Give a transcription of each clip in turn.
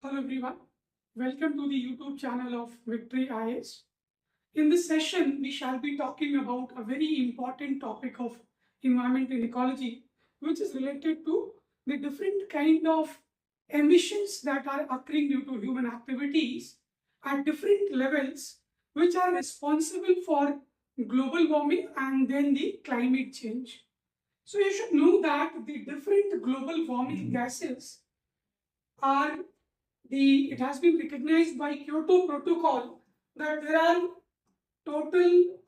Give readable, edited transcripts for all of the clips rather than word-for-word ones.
Hello everyone, welcome to the YouTube channel of Victory IAS. In this session, we shall be talking about a very important topic of environment and ecology, which is related to the different kind of emissions that are occurring due to human activities at different levels, which are responsible for global warming and then the climate change. So you should know that the different global warming gases are it has been recognized by Kyoto Protocol that there are total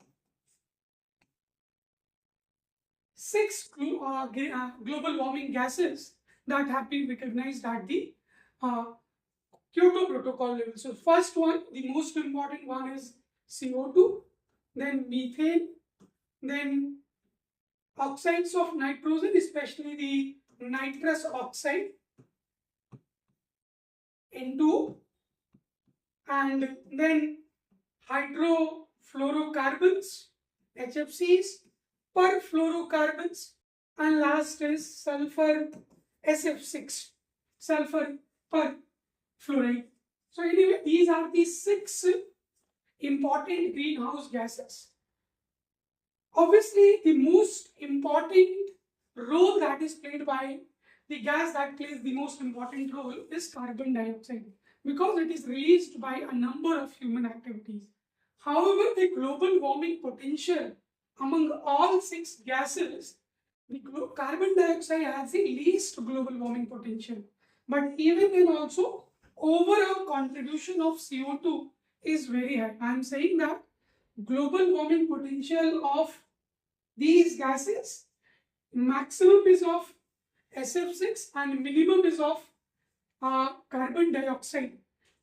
six global warming gases that have been recognized at the uh, Kyoto Protocol level. So first one, the most important one is CO2, then methane, then oxides of nitrogen, especially the nitrous oxide, N2, and then hydrofluorocarbons, HFCs, perfluorocarbons, and last is sulfur SF6, sulfur perfluoride. So anyway, these are the six important greenhouse gases. Obviously, the most important role that is played by the gas that plays the most important role is carbon dioxide because it is released by a number of human activities. However, the global warming potential among all six gases, the carbon dioxide has the least global warming potential. But even then also, overall contribution of CO2 is very high. I am saying that global warming potential of these gases, maximum is of SF6 and minimum is of carbon dioxide.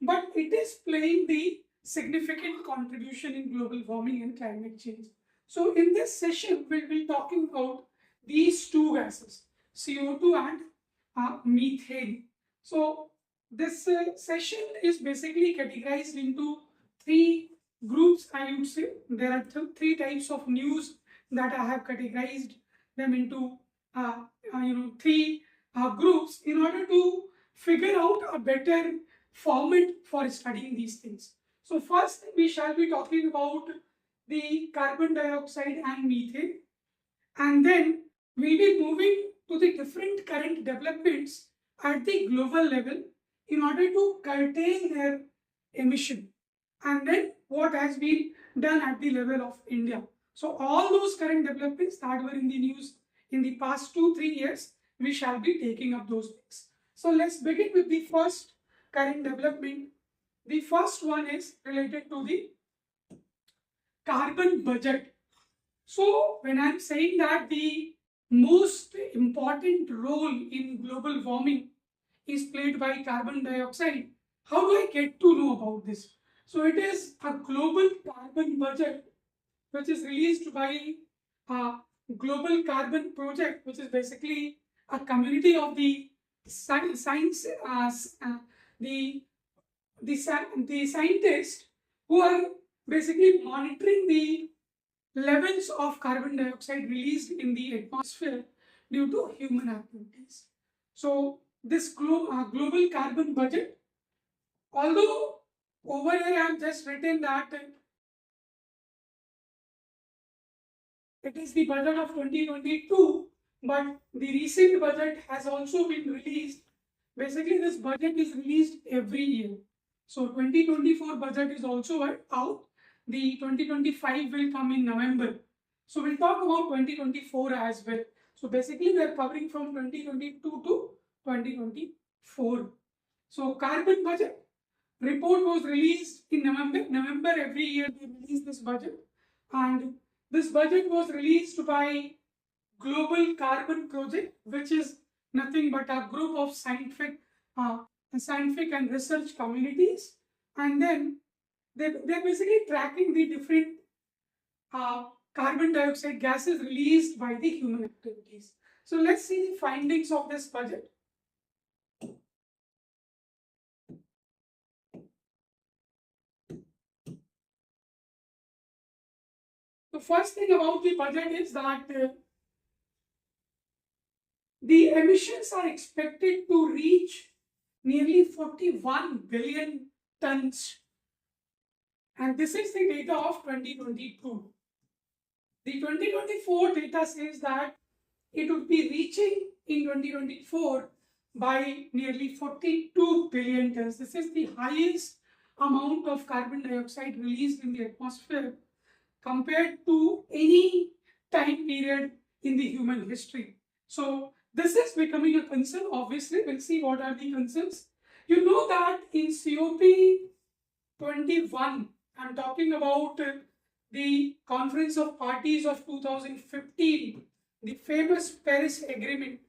But it is playing the significant contribution in global warming and climate change. So in this session, we'll be talking about these two gases, CO2 and methane. So this session is basically categorized into three groups, I would say. There are three types of news that I have categorized them into three groups in order to figure out a better format for studying these things. So first we shall be talking about the carbon dioxide and methane, and then we'll be moving to the different current developments at the global level in order to curtail their emission, and then what has been done at the level of India. So all those current developments that were in the news in the past 2-3 years, we shall be taking up those things. So let's begin with the first current development. The first one is related to the carbon budget. So when I'm saying that the most important role in global warming is played by carbon dioxide, how do I get to know about this? So it is a global carbon budget which is released by a Global Carbon Project, which is basically a community of the science, the scientists who are basically monitoring the levels of carbon dioxide released in the atmosphere due to human activities. So this global carbon budget, although over here I have just written that it is the budget of 2022, but the recent budget has also been released. Basically, this budget is released every year. So 2024 budget is also out. The 2025 will come in November. So we'll talk about 2024 as well. So basically, we are covering from 2022 to 2024. So carbon budget report was released in November. November every year they release this budget, and this budget was released by Global Carbon Project, which is nothing but a group of scientific and research communities, and then they're basically tracking the different carbon dioxide gases released by the human activities. So let's see the findings of this budget. The first thing about the budget is that the emissions are expected to reach nearly 41 billion tons. And this is the data of 2022. The 2024 data says that it would be reaching in 2024 by nearly 42 billion tons. This is the highest amount of carbon dioxide released in the atmosphere compared to any time period in the human history. So this is becoming a concern. Obviously, we'll see what are the concerns. You know that in COP21, I'm talking about the Conference of Parties of 2015, the famous Paris Agreement.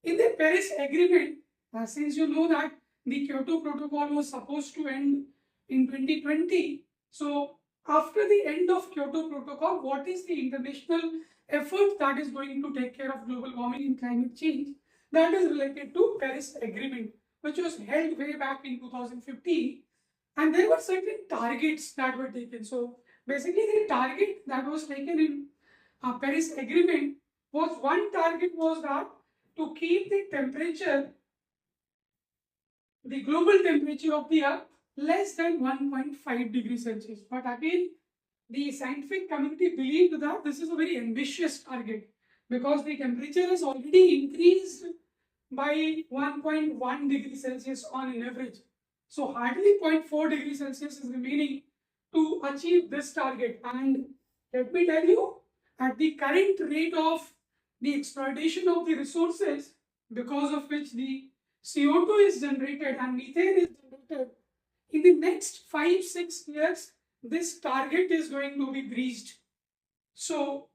In the Paris Agreement, since you know that the Kyoto Protocol was supposed to end in 2020, so after the end of Kyoto Protocol, what is the international effort that is going to take care of global warming and climate change? That is related to Paris Agreement, which was held way back in 2015, and there were certain targets that were taken. So basically, the target that was taken in Paris Agreement was, one target was that to keep the temperature, the global temperature of the earth less than 1.5 degrees Celsius. But again, the scientific community believed that this is a very ambitious target because the temperature has already increased by 1.1 degrees Celsius on an average. So hardly 0.4 degrees Celsius is remaining to achieve this target. And let me tell you, at the current rate of the exploitation of the resources, because of which the CO2 is generated and methane is generated, in the next 5-6 years, this target is going to be breached. So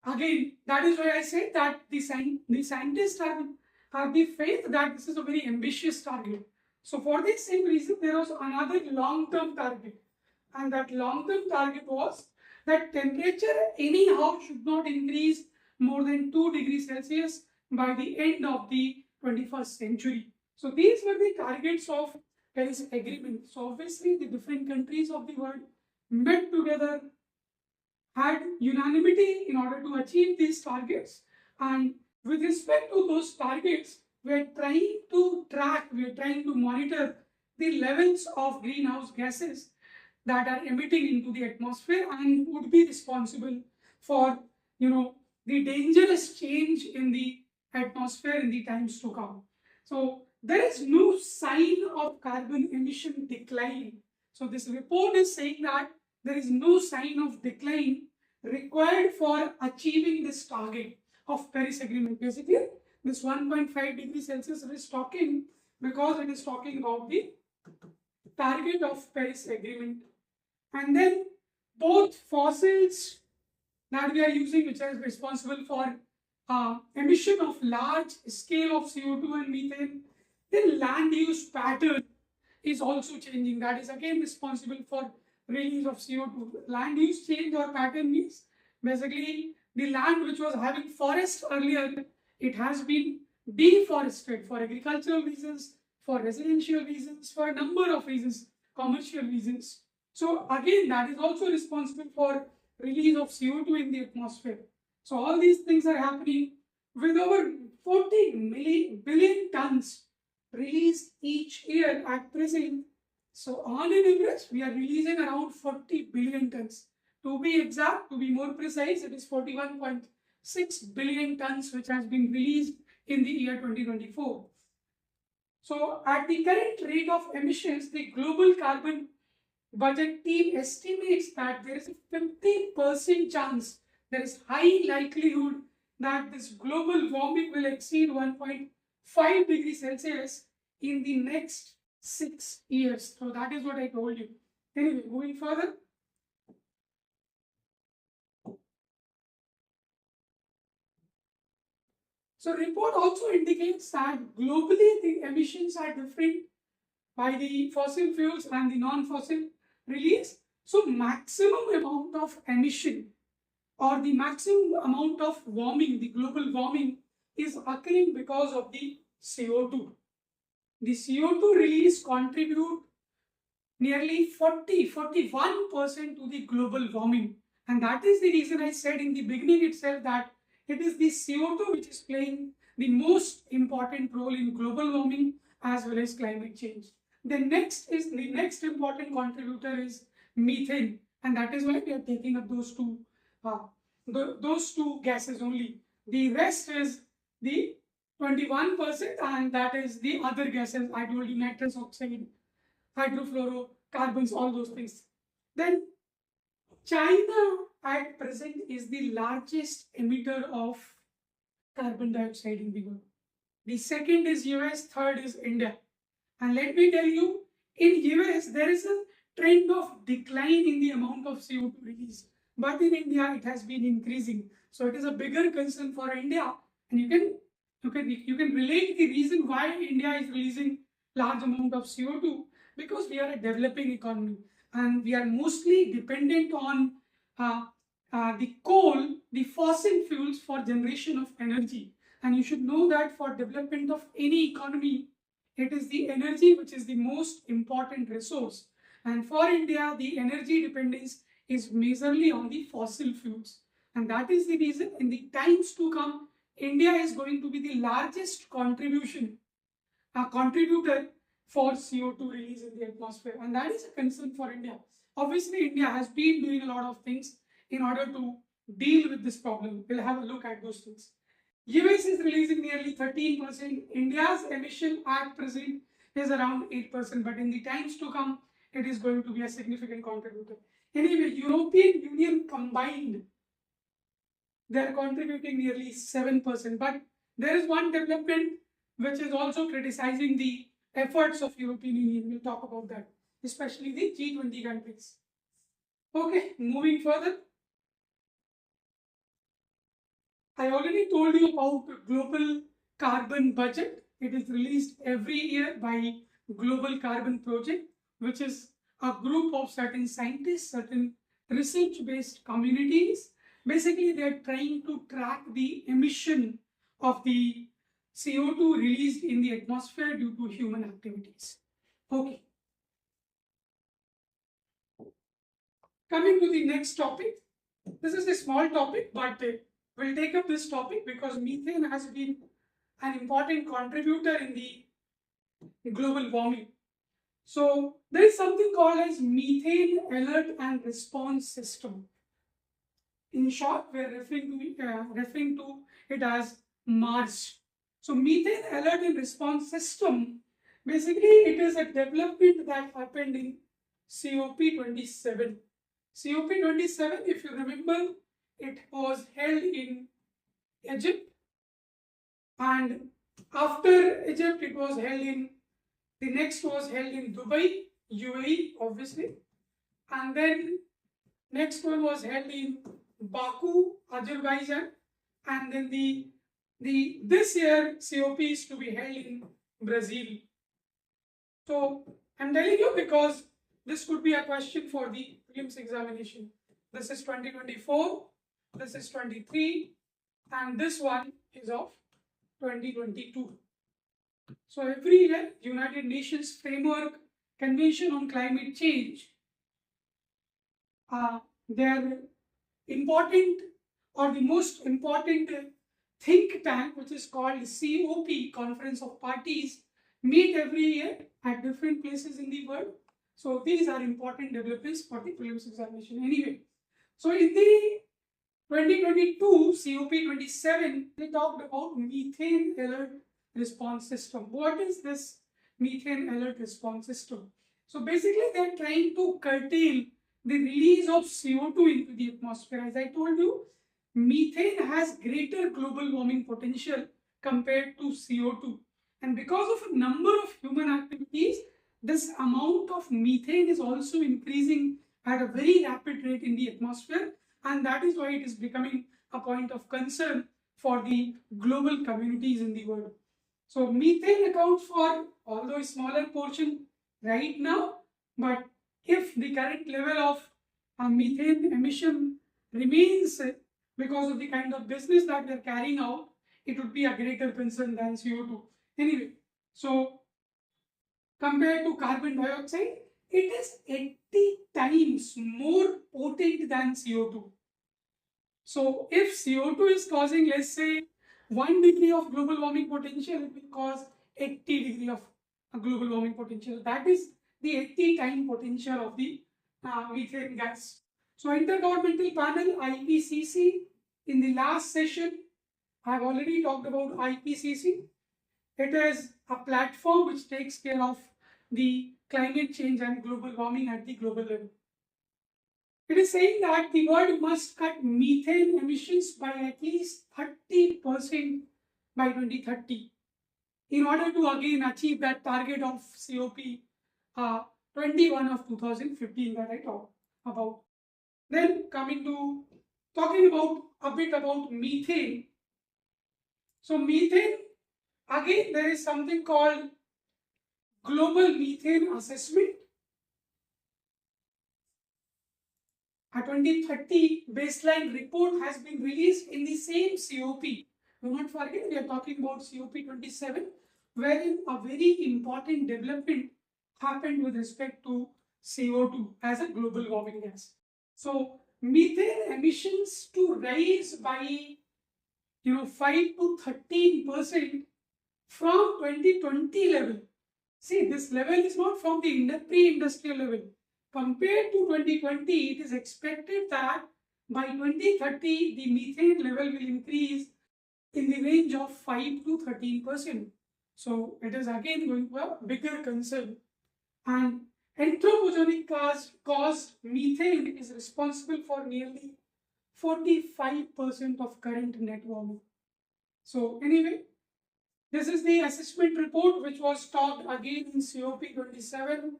again, that is why I say that the scientists have the faith that this is a very ambitious target. So for the same reason, there was another long-term target. And that long-term target was that temperature anyhow should not increase more than 2 degrees Celsius by the end of the 21st century. So these were the targets of Paris Agreement. So obviously the different countries of the world met together, had unanimity in order to achieve these targets. And with respect to those targets, we are trying to track, we are trying to monitor the levels of greenhouse gases that are emitting into the atmosphere and would be responsible for, the dangerous change in the atmosphere in the times to come. So there is no sign of carbon emission decline. So this report is saying that there is no sign of decline required for achieving this target of Paris Agreement. Basically, this 1.5 degrees Celsius is talking because it is talking about the target of Paris Agreement. And then both fossils that we are using, which are responsible for emission of large scale of CO2 and methane, then land use pattern is also changing. That is again responsible for release of CO2. Land use change or pattern means basically the land which was having forest earlier, it has been deforested for agricultural reasons, for residential reasons, for a number of reasons, commercial reasons. So again, that is also responsible for release of CO2 in the atmosphere. So all these things are happening with over 40 billion tons released each year at present. So on an average, we are releasing around 40 billion tons. To be exact, to be more precise, it is 41.6 billion tons which has been released in the year 2024. So at the current rate of emissions, the global carbon budget team estimates that there is a 50% chance, there is high likelihood that this global warming will exceed 1.5 degrees Celsius in the next 6 years. So that is what I told you. Anyway, moving further. So report also indicates that globally the emissions are different by the fossil fuels and the non-fossil release. So maximum amount of emission or the maximum amount of warming, the global warming, is occurring because of the CO2. The CO2 release contribute nearly 41% to the global warming. And that is the reason I said in the beginning itself that It is the CO2 which is playing the most important role in global warming as well as climate change. The next important contributor is methane, and that is why we are taking up uh, those two gases only. The rest is the 21%, and that is the other gases. I told you nitrous oxide, hydrofluorocarbons, all those things. Then China at present is the largest emitter of carbon dioxide in the world. The second is US, third is India. And let me tell you, in US there is a trend of decline in the amount of CO2 released. But in India it has been increasing. So it is a bigger concern for India. And you can relate the reason why India is releasing large amount of CO2, because we are a developing economy and we are mostly dependent on the coal, the fossil fuels for generation of energy. And you should know that for development of any economy, it is the energy which is the most important resource. And for India, the energy dependence is majorly on the fossil fuels. And that is the reason in the times to come, India is going to be the largest contributor for CO2 release in the atmosphere. And that is a concern for India. Obviously, India has been doing a lot of things in order to deal with this problem. We'll have a look at those things. US is releasing nearly 13%. India's emission at present is around 8%, but in the times to come, it is going to be a significant contributor. Anyway, European Union combined, they are contributing nearly 7%. But there is one development which is also criticizing the efforts of European Union. We'll talk about that, especially the G20 countries. Okay, moving further. I already told you about global carbon budget. It is released every year by Global Carbon Project, which is a group of certain scientists, certain research-based communities. Basically, they are trying to track the emission of the CO2 released in the atmosphere due to human activities. Okay. Coming to the next topic. This is a small topic, but we'll take up this topic because methane has been an important contributor in the global warming. So there is something called as methane alert and response system. In short, we are referring to it as MARS. So methane alert and response system, basically it is a development that happened in COP27. COP27, if you remember, it was held in Egypt, and after Egypt it was held in, the next was held in Dubai, UAE obviously, and then next one was held in Baku, Azerbaijan, and then this year COP is to be held in Brazil. So I'm telling you because this could be a question for the prelims examination. This is 2024, this is 23, and this one is of 2022. So every year, United Nations Framework Convention on Climate Change, their important or the most important think tank, which is called COP, Conference of Parties, meet every year at different places in the world. So these are important developments for the prelims examination. Anyway, so in the 2022 COP27, they talked about methane alert response system. What is this methane alert response system? So basically, they are trying to curtail the release of CO2 into the atmosphere. As I told you, methane has greater global warming potential compared to CO2. And because of a number of human activities, this amount of methane is also increasing at a very rapid rate in the atmosphere, and that is why it is becoming a point of concern for the global communities in the world. So methane accounts for, although a smaller portion right now, but if the current level of methane emission remains because of the kind of business that we are carrying out, it would be a greater concern than CO2. Anyway, so compared to carbon dioxide, it is 80 times more potent than CO2. So if CO2 is causing, let's say, 1 degree of global warming potential, it will cause 80 degree of global warming potential. That is the 80 time potential of the methane gas. So Intergovernmental Panel, IPCC, in the last session, I have already talked about IPCC. It is a platform which takes care of the climate change and global warming at the global level. It is saying that the world must cut methane emissions by at least 30% by 2030 in order to again achieve that target of COP 21 of 2015 that I talked about. Then talking about a bit about methane. So methane, again there is something called Global Methane Assessment. A 2030 baseline report has been released in the same COP. Do not forget, we are talking about COP 27, wherein a very important development happened with respect to CO2 as a global warming gas. So methane emissions to rise by 5 to 13% from 2020 level. See, this level is not from the pre-industrial level. Compared to 2020, it is expected that by 2030, the methane level will increase in the range of 5 to 13%. So it is again going to a bigger concern. And anthropogenic caused methane is responsible for nearly 45% of current net warming. So anyway, this is the assessment report which was talked again in COP 27,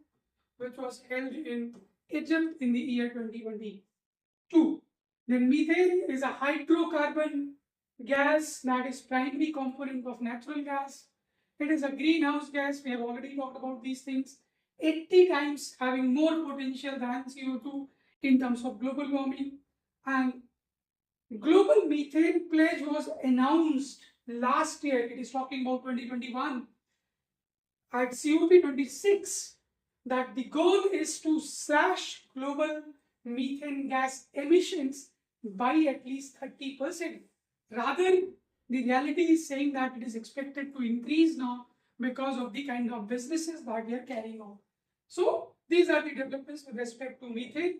which was held in Egypt in the year 2022. Then methane is a hydrocarbon gas that is primary component of natural gas. It is a greenhouse gas. We have already talked about these things. 80 times having more potential than CO2 in terms of global warming. And global methane pledge was announced last year. It is talking about 2021 at COP 26, that the goal is to slash global methane gas emissions by at least 30%. Rather, the reality is saying that it is expected to increase now because of the kind of businesses that we are carrying on. So these are the developments with respect to methane.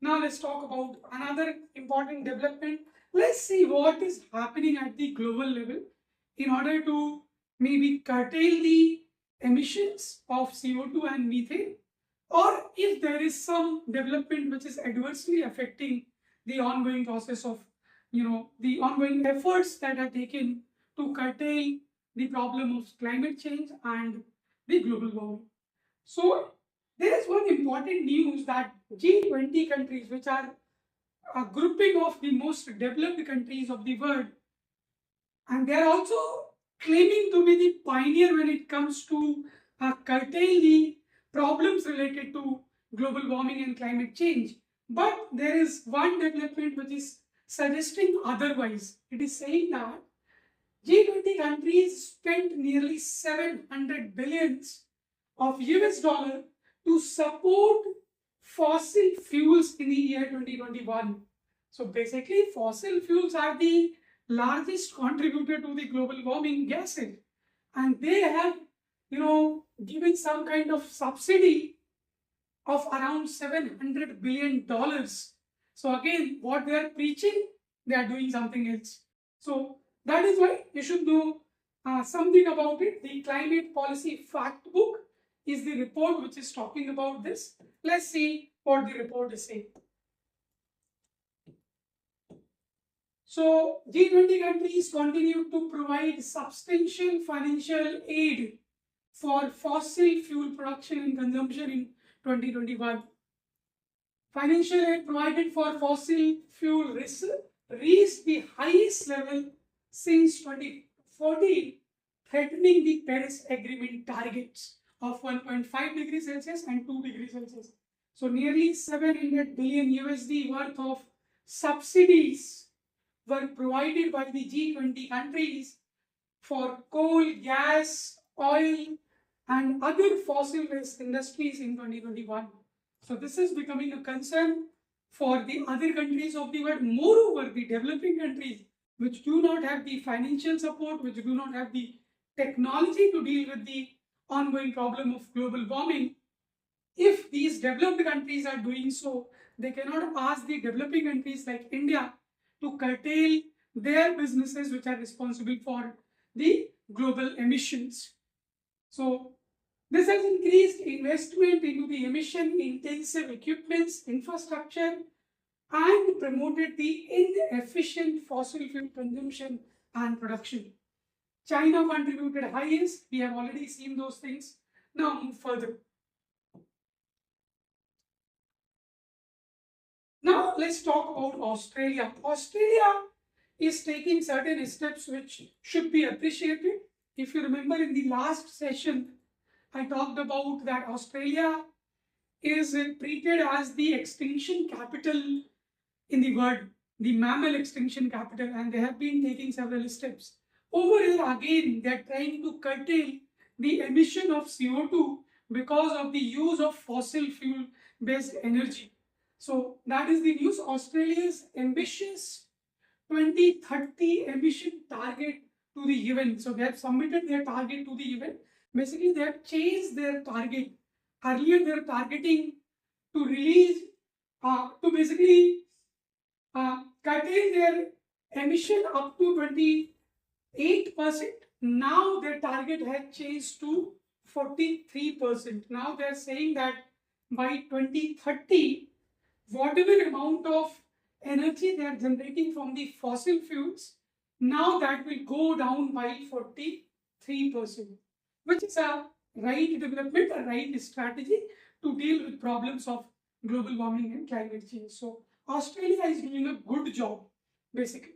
Now let's talk about another important development. Let's see what is happening at the global level in order to maybe curtail the emissions of CO2 and methane, or if there is some development which is adversely affecting the ongoing process of, the ongoing efforts that are taken to curtail the problem of climate change and the global warming. So there is one important news that G20 countries, which are a grouping of the most developed countries of the world, and they are also claiming to be the pioneer when it comes to curtail the problems related to global warming and climate change. But there is one development which is suggesting otherwise. It is saying that G20 countries spent nearly 700 billions of US dollar to support fossil fuels in the year 2021. So basically, fossil fuels are the largest contributor to the global warming gases, and they have, given some kind of subsidy of around $700 billion. So again, what they are preaching, they are doing something else. So that is why you should know something about it. The Climate Policy Fact Book is the report which is talking about this. Let's see what the report is saying. So G20 countries continue to provide substantial financial aid for fossil fuel production and consumption in 2021. Financial aid provided for fossil fuel reached the highest level since 2014, threatening the Paris Agreement targets of 1.5 degrees Celsius and 2 degrees Celsius. So nearly 700 billion USD worth of subsidies were provided by the G20 countries for coal, gas, oil, and other fossil-based industries in 2021. So this is becoming a concern for the other countries of the world. Moreover, the developing countries which do not have the financial support, which do not have the technology to deal with the ongoing problem of global warming, if these developed countries are doing so, they cannot ask the developing countries like India to curtail their businesses which are responsible for the global emissions. So this has increased investment into the emission-intensive equipments, infrastructure, and promoted the inefficient fossil fuel consumption and production. China contributed highest. We have already seen those things. Now move further. Now let's talk about Australia. Australia is taking certain steps which should be appreciated. If you remember in the last session, I talked about that Australia is treated as the extinction capital in the world, the mammal extinction capital, and they have been taking several steps. Over here again, they are trying to curtail the emission of CO2 because of the use of fossil fuel based energy. So that is the news. Australia's ambitious 2030 emission target to the UN. So they have submitted their target to the UN. Basically, they have changed their target. Earlier, they were targeting to release, to basically curtail their emission up to 28%. Now their target has changed to 43%. Now they are saying that by 2030, whatever amount of energy they are generating from the fossil fuels, now that will go down by 43%, which is a right development, a right strategy to deal with problems of global warming and climate change. So Australia is doing a good job, basically.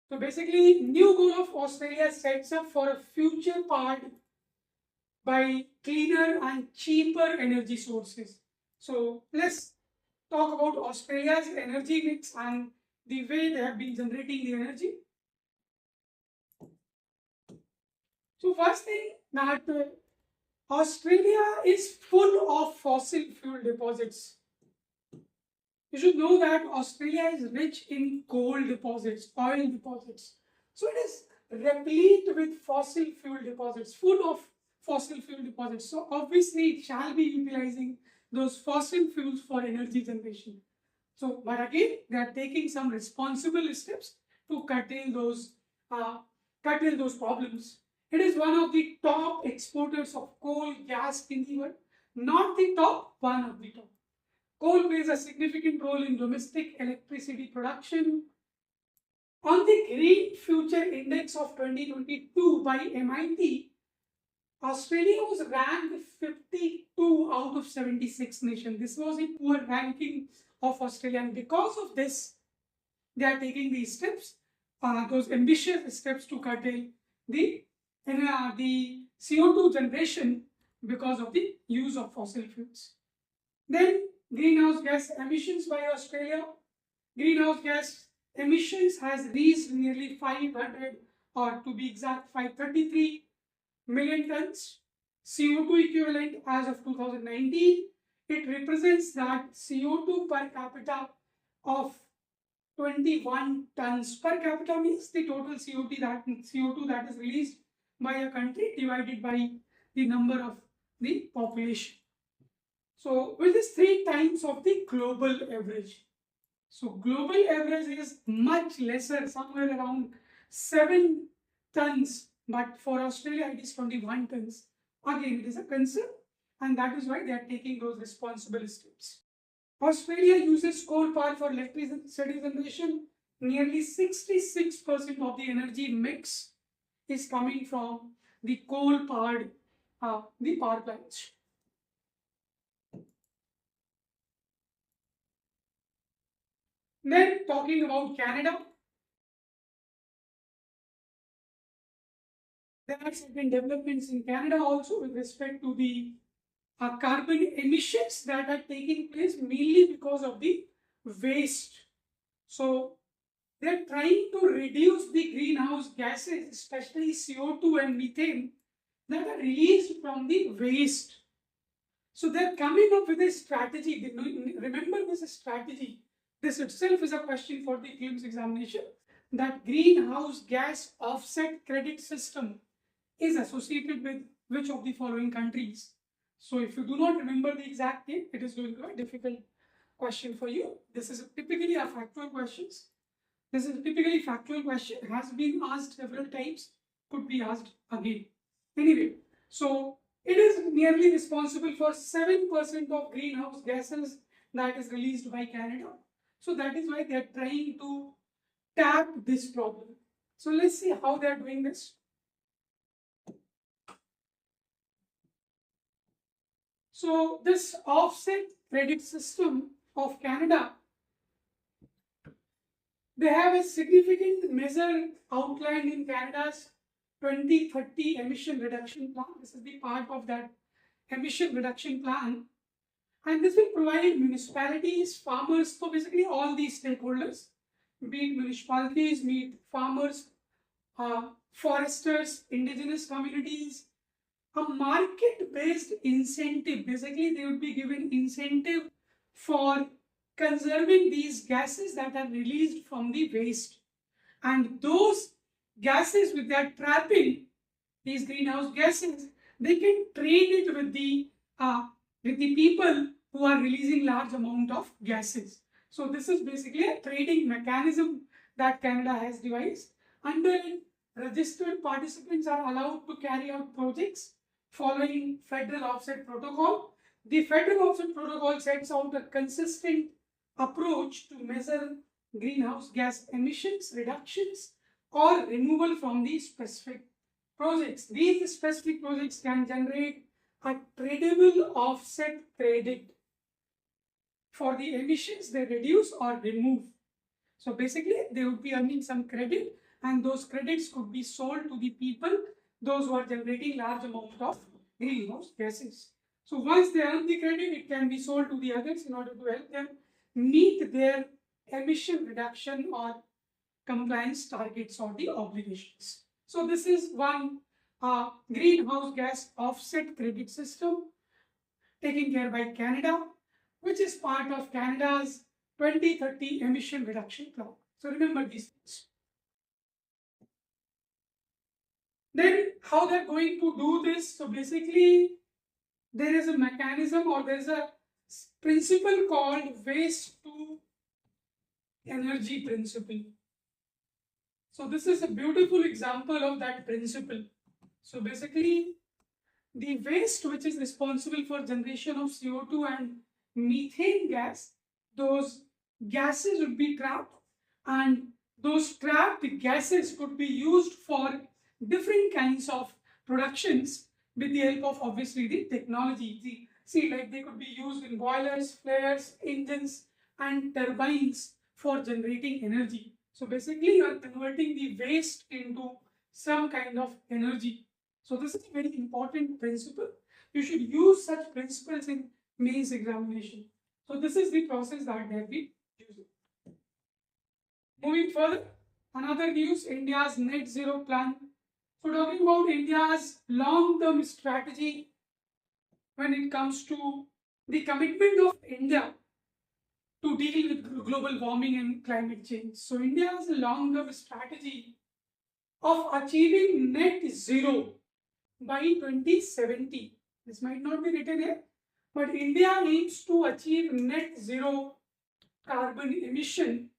So basically, new goal of Australia sets up for a future part by cleaner and cheaper energy sources. So let's talk about Australia's energy mix and the way they have been generating the energy. So first thing that Australia is full of fossil fuel deposits. You should know that Australia is rich in coal deposits, oil deposits. So it is replete with fossil fuel deposits, full of fossil fuel deposits. So obviously it shall be utilizing those fossil fuels for energy generation. So, but again, they are taking some responsible steps to curtail those problems. It is one of the top exporters of coal, gas in the world. Not the top, one of the top. Coal plays a significant role in domestic electricity production. On the Green Future Index of 2022 by MIT, Australia was ranked 52 out of 76 nations. This was a poor ranking of Australia, and because of this, they are taking these steps, those ambitious steps to curtail the CO2 generation because of the use of fossil fuels. Then greenhouse gas emissions by Australia. Greenhouse gas emissions has reached nearly 500, or to be exact, 533 million tons CO2 equivalent as of 2019. It represents that CO2 per capita of 21 tons. Per capita means the total CO2 that is released by a country divided by the number of the population. So which is 3 times of the global average. So global average is much lesser, somewhere around 7 tons, but for Australia it is 21 tons. Again, it is a concern, and that is why they are taking those responsible steps. Australia uses coal power for electricity generation. Nearly 66% of the energy mix is coming from the coal-powered the power plants. Then talking about Canada, there are certain developments in Canada also with respect to the carbon emissions that are taking place mainly because of the waste. So they're trying to reduce the greenhouse gases, especially CO2 and methane, that are released from the waste. So they're coming up with a strategy. Remember this strategy. This itself is a question for the prelims examination, that greenhouse gas offset credit system is associated with which of the following countries. So if you do not remember the exact name, it is going to be a difficult question for you. This is typically a factual questions. This is typically factual question, has been asked several times, could be asked again. Anyway, so it is nearly responsible for 7% of greenhouse gases that is released by Canada. So that is why they are trying to tap this problem. So let's see how they are doing this. So this offset credit system of Canada, they have a significant measure outlined in Canada's 2030 emission reduction plan. This is the part of that emission reduction plan. And this will provide municipalities, farmers, so basically all these stakeholders, be it municipalities, be it farmers, foresters, indigenous communities, a market-based incentive. Basically, they would be given incentive for conserving these gases that are released from the waste. And those gases, with their trapping, these greenhouse gases, they can trade it with the people who are releasing large amount of gases. So this is basically a trading mechanism that Canada has devised. Under it, registered participants are allowed to carry out projects following Federal Offset Protocol. The Federal Offset Protocol sets out a consistent approach to measure greenhouse gas emissions, reductions, or removal from the specific projects. These specific projects can generate a tradable offset credit for the emissions they reduce or remove. So basically, they would be earning some credit, and those credits could be sold to the people, those who are generating large amount of greenhouse gases. So once they earn the credit, it can be sold to the others in order to help them meet their emission reduction or compliance targets or the obligations. So this is one greenhouse gas offset credit system taken care by Canada, which is part of Canada's 2030 emission reduction plan. So remember these things. Then how they're going to do this? So basically, there is a mechanism, or there is a principle called waste to energy principle. So this is a beautiful example of that principle. So basically, the waste which is responsible for generation of CO2 and methane gas, those gases would be trapped, and those trapped gases could be used for different kinds of productions with the help of obviously the technology. See, like they could be used in boilers, flares, engines, and turbines for generating energy. So basically, you are converting the waste into some kind of energy. So this is a very important principle. You should use such principles in mains examination. So this is the process that they have been using. Moving further, another news, India's net zero plan. So talking about India's long-term strategy when it comes to the commitment of India to deal with global warming and climate change. So India has a long-term strategy of achieving net zero by 2070. This might not be written here, but India aims to achieve net zero carbon emission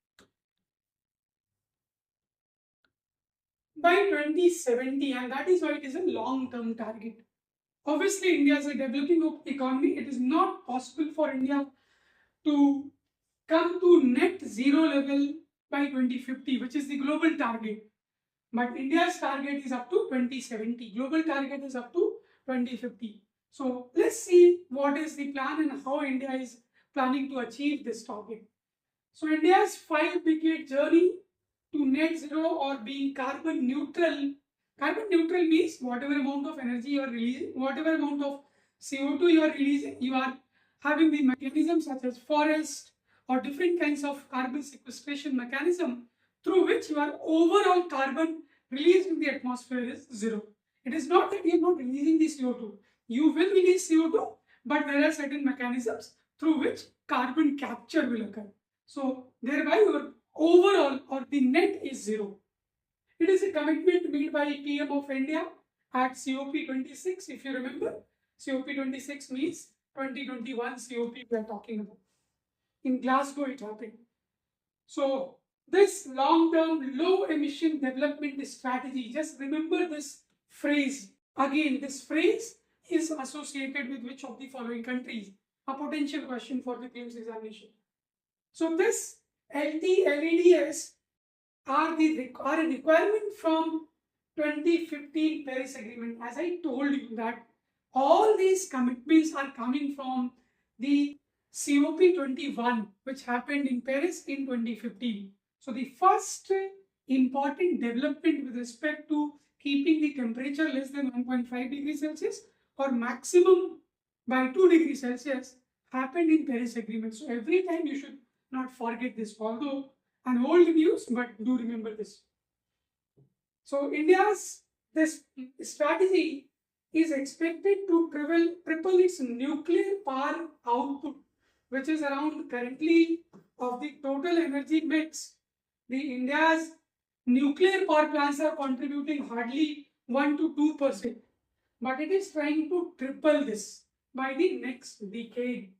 by 2070, and that is why it is a long-term target. Obviously, India is a developing economy. It is not possible for India to come to net zero level by 2050, which is the global target. But India's target is up to 2070. Global target is up to 2050. So let's see what is the plan and how India is planning to achieve this target. So India's 5-decade journey to net zero or being carbon neutral. Carbon neutral means whatever amount of energy you are releasing, whatever amount of CO2 you are releasing, you are having the mechanisms such as forest or different kinds of carbon sequestration mechanism through which your overall carbon released in the atmosphere is zero. It is not that you are not releasing the CO2. You will release CO2, but there are certain mechanisms through which carbon capture will occur. So thereby your overall or the net is zero. It is a commitment made by PM of India at COP26. If you remember, COP26 means 2021 COP we are talking about. In Glasgow it happened. So this long-term low emission development strategy, just remember this phrase. Again, this phrase is associated with which of the following countries? A potential question for the claims examination. So this LTLEDs are a requirement from 2015 Paris Agreement. As I told you that all these commitments are coming from the COP21, which happened in Paris in 2015. So the first important development with respect to keeping the temperature less than 1.5 degrees Celsius or maximum by 2 degrees Celsius happened in Paris Agreement. So every time you should not forget this, although an old news, but do remember this. So India's this strategy is expected to triple its nuclear power output, which is around currently of the total energy mix. The India's nuclear power plants are contributing hardly 1 to 2%, but it is trying to triple this by the next decade.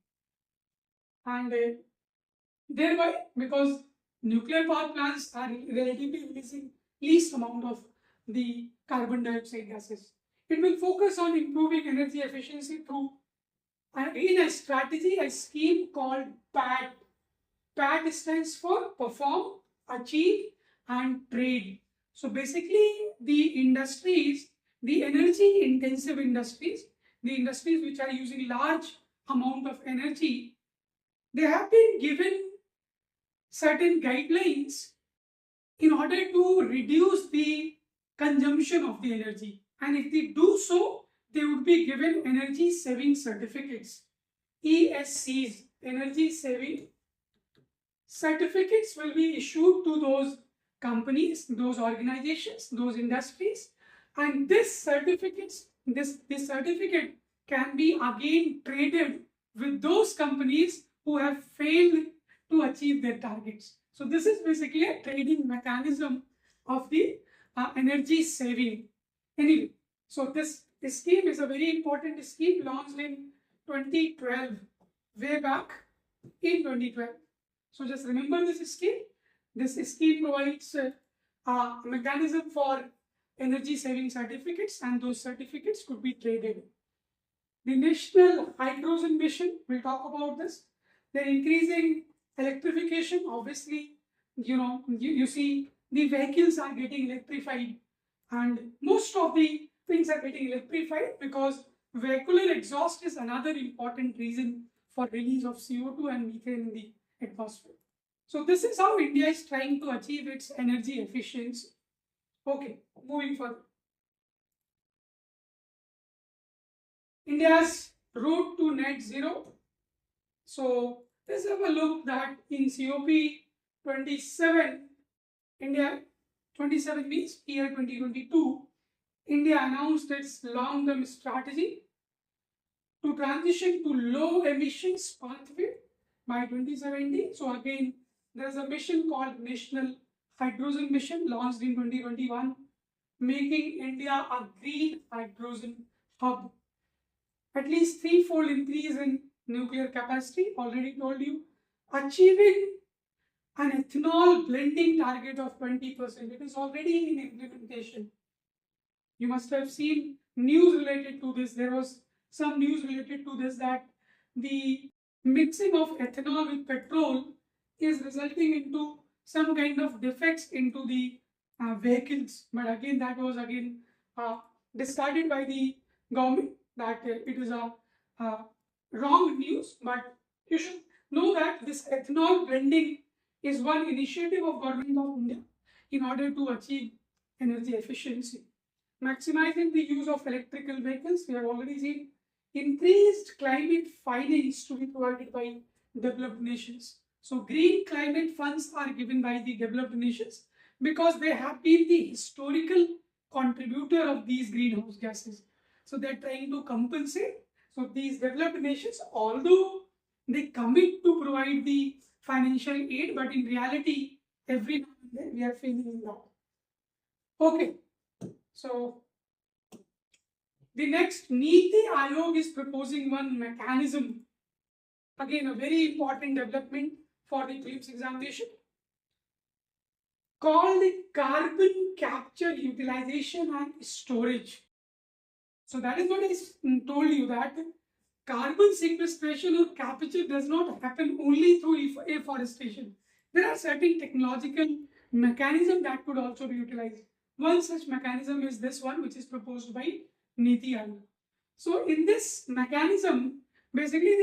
And thereby, because nuclear power plants are relatively releasing least amount of the carbon dioxide gases. It will focus on improving energy efficiency through in a strategy, a scheme called PAT. PAT stands for perform, achieve and trade. So basically the industries, the energy intensive industries, the industries which are using large amount of energy, they have been given certain guidelines in order to reduce the consumption of the energy. And if they do so, they would be given energy saving certificates. ESCs, energy saving certificates, will be issued to those companies, those organizations, those industries. And this certificate can be again traded with those companies who have failed to achieve their targets. So this is basically a trading mechanism of the energy saving. Anyway, so this scheme is a very important scheme launched in 2012, way back in 2012. So just remember this scheme. This scheme provides a mechanism for energy saving certificates, and those certificates could be traded. The National Hydrogen Mission, we'll talk about this. They're increasing electrification. Obviously, you see the vehicles are getting electrified, and most of the things are getting electrified because vehicular exhaust is another important reason for release of CO2 and methane in the atmosphere. So this is how India is trying to achieve its energy efficiency. Okay, moving further. India's route to net zero. So let's have a look that in COP27, India 27 means year 2022, India announced its long-term strategy to transition to low emissions pathway by 2017. So again, there's a mission called National Hydrogen Mission launched in 2021, making India a green hydrogen hub. At least threefold increase in nuclear capacity, already told you, achieving an ethanol blending target of 20%. It is already in implementation. You must have seen news related to this. There was some news related to this that the mixing of ethanol with petrol is resulting into some kind of defects into the vehicles. But again, that was discarded by the government, that it is a wrong news. But you should know that this ethanol blending is one initiative of Government of India in order to achieve energy efficiency. Maximizing the use of electrical vehicles, we have already seen increased climate finance to be provided by developed nations. So green climate funds are given by the developed nations because they have been the historical contributor of these greenhouse gases. So they're trying to compensate. So these developed nations, although they commit to provide the financial aid, but in reality, every now and then we are failing in that. Okay, so the next Niti Aayog is proposing one mechanism. Again, a very important development for the prelims examination called the carbon capture, utilization and storage. So that is what I told you, that carbon sequestration or capture does not happen only through afforestation. There are certain technological mechanisms that could also be utilized. One such mechanism is this one, which is proposed by Niti Aayog. So in this mechanism, basically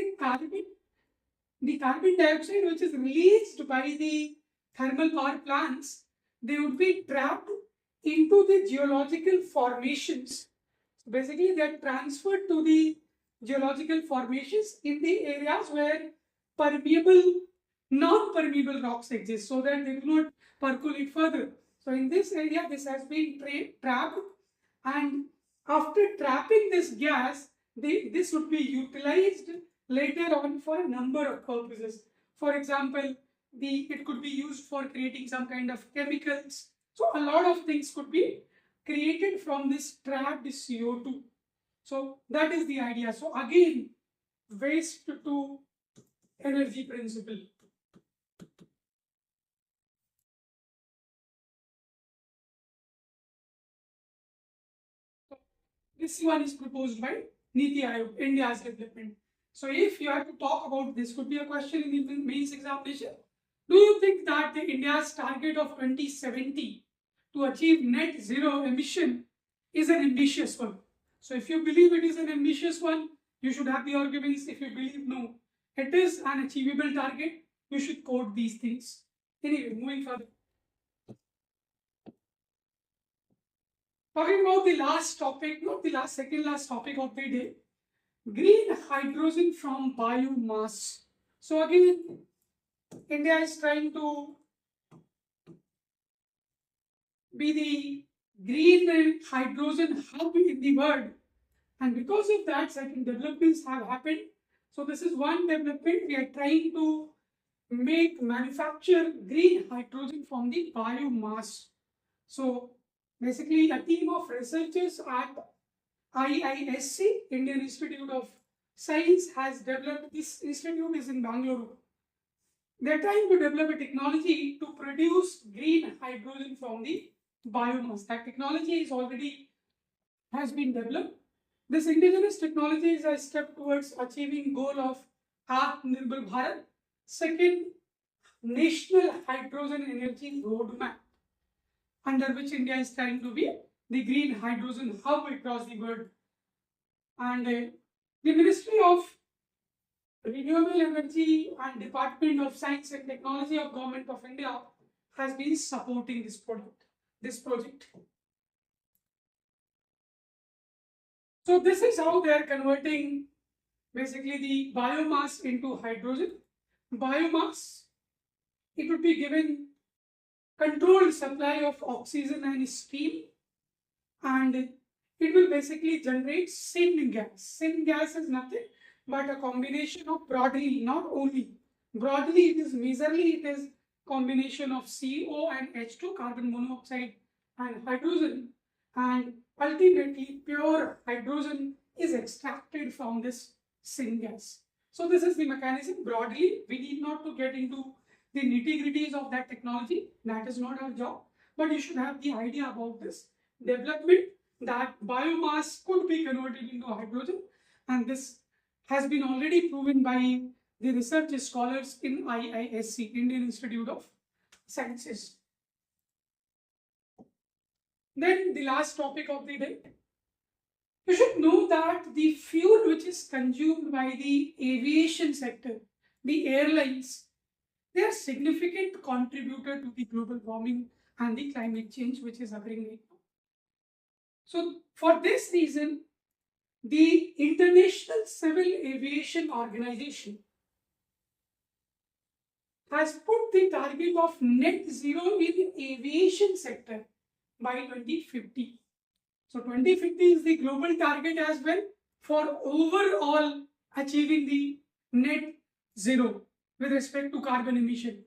the carbon dioxide which is released by the thermal power plants, they would be trapped into the geological formations. So basically, they are transferred to the geological formations in the areas where non-permeable rocks exist, so that they do not percolate further. So in this area, this has been trapped, and after trapping this gas, this would be utilized later on for a number of purposes. For example, it could be used for creating some kind of chemicals. So a lot of things could be created from this trapped CO2. So that is the idea. So again, waste to energy principle. This one is proposed by Niti Aayog, India's development. So if you have to talk about this, could be a question in the mains examination. Do you think that the India's target of 2070 to achieve net zero emission is an ambitious one? So if you believe it is an ambitious one, you should have the arguments. If you believe no, it is an achievable target, you should quote these things. Anyway, moving further. Talking about the last topic, not the last, second last topic of the day, green hydrogen from biomass. So again, India is trying to be the green hydrogen hub in the world, and because of that, certain developments have happened. So this is one development. We are trying to manufacture green hydrogen from the biomass. So basically, a team of researchers at IISc, Indian Institute of Science, has developed. This institute is in Bangalore. They are trying to develop a technology to produce green hydrogen from the biomass. That technology has been developed. This indigenous technology is a step towards achieving goal of Atmanirbhar Bharat, second national hydrogen energy roadmap, under which India is trying to be the green hydrogen hub across the world. And the Ministry of Renewable Energy and Department of Science and Technology of Government of India has been supporting this project. So this is how they are converting basically the biomass into hydrogen. Biomass, it would be given controlled supply of oxygen and steam, and it will basically generate syngas. Syngas is nothing but a combination of broadly, not only, broadly it is majorly, it is combination of CO and H2, carbon monoxide and hydrogen, and ultimately pure hydrogen is extracted from this syngas. So this is the mechanism broadly. We need not to get into the nitty-gritties of that technology. That is not our job, but you should have the idea about this development, that biomass could be converted into hydrogen, and this has been already proven by the research scholars in IISc, Indian Institute of Sciences. Then the last topic of the day. You should know that the fuel which is consumed by the aviation sector, the airlines, they are significant contributor to the global warming and the climate change which is occurring right now. So for this reason, the International Civil Aviation Organization has put the target of net zero in aviation sector by 2050. So 2050 is the global target as well for overall achieving the net zero. with respect to carbon emission.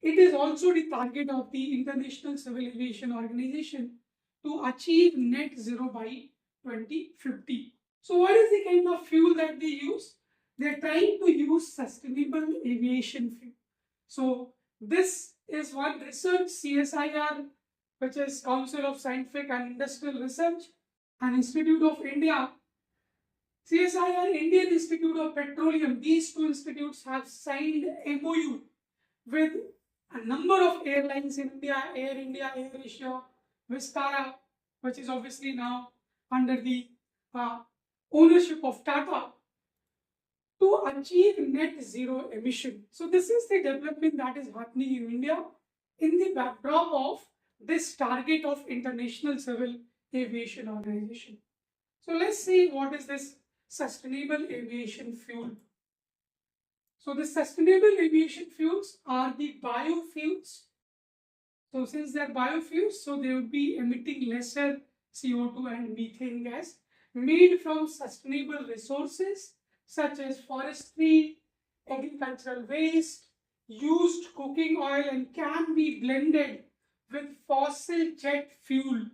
It is also the target of the International Civil Aviation Organization to achieve net zero by 2050. So what is the kind of fuel that they use? They're trying to use sustainable aviation fuel. So this is one research, CSIR, which is Council of Scientific and Industrial Research, and Institute of India, CSIR, Indian Institute of Petroleum. These two institutes have signed MOU with a number of airlines in India, Air India, Air Asia, Vistara, which is obviously now under the ownership of Tata, to achieve net zero emission. So this is the development that is happening in India in the backdrop of this target of International Civil Aviation Organization. So let's see what is this sustainable aviation fuel. So the sustainable aviation fuels are the biofuels. So since they are biofuels, so they would be emitting lesser CO2 and methane gas, made from sustainable resources such as forestry, agricultural waste, used cooking oil, and can be blended with fossil jet fuel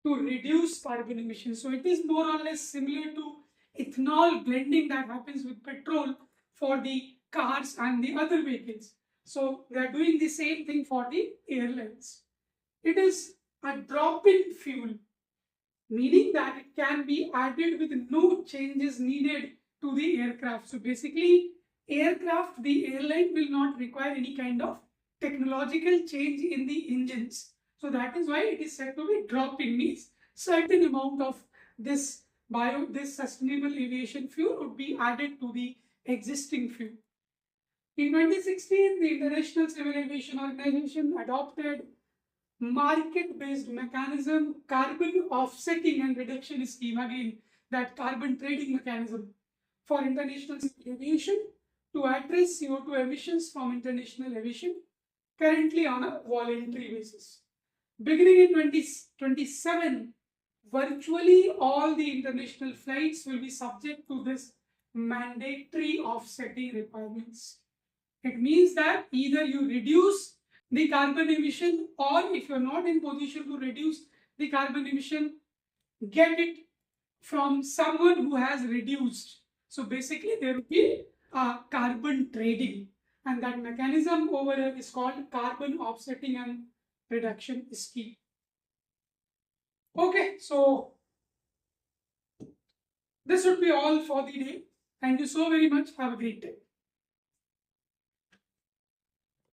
to reduce carbon emissions. So it is more or less similar to ethanol blending that happens with petrol for the cars and the other vehicles. So they are doing the same thing for the airlines. It is a drop-in fuel, meaning that it can be added with no changes needed to the aircraft. So basically, aircraft, the airline will not require any kind of technological change in the engines. So that is why it is said to be drop-in, means certain amount of this sustainable aviation fuel would be added to the existing fuel. In 2016, the International Civil Aviation Organization adopted market-based mechanism, carbon offsetting and reduction scheme, again that carbon trading mechanism for international civil aviation to address CO2 emissions from international aviation, currently on a voluntary basis. Beginning in 2027, virtually all the international flights will be subject to this mandatory offsetting requirements. It means that either you reduce the carbon emission, or if you're not in position to reduce the carbon emission, get it from someone who has reduced. So basically there will be a carbon trading, and that mechanism over here is called carbon offsetting and reduction scheme. Okay, so this would be all for the day. Thank you so very much. Have a great day.